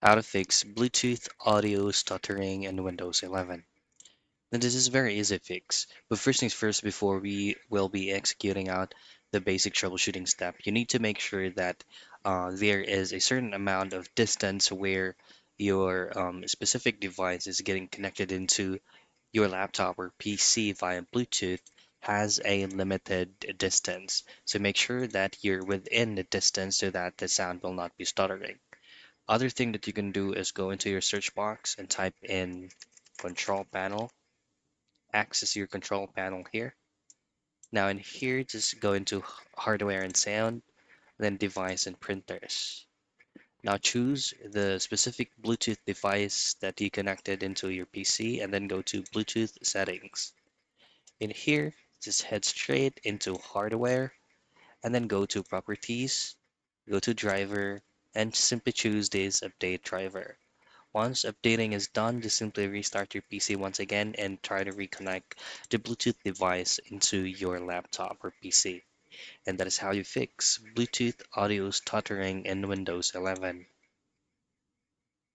How to fix Bluetooth audio stuttering in Windows 11. Now this is a very easy fix, but first things first, before we will be executing out the basic troubleshooting step, you need to make sure that there is a certain amount of distance where your specific device is getting connected into your laptop or PC via Bluetooth has a limited distance. So make sure that you're within the distance so that the sound will not be stuttering. Other thing that you can do is go into your search box and type in control panel, access your control panel here. Now in here, just go into hardware and sound, then device and printers. Now choose the specific Bluetooth device that you connected into your PC and then go to Bluetooth settings. In here, just head straight into hardware and then go to properties, go to driver, and simply choose this update driver. Once updating is done, just simply restart your PC once again and try to reconnect the Bluetooth device into your laptop or PC. And that is how you fix Bluetooth audio stuttering in Windows 11.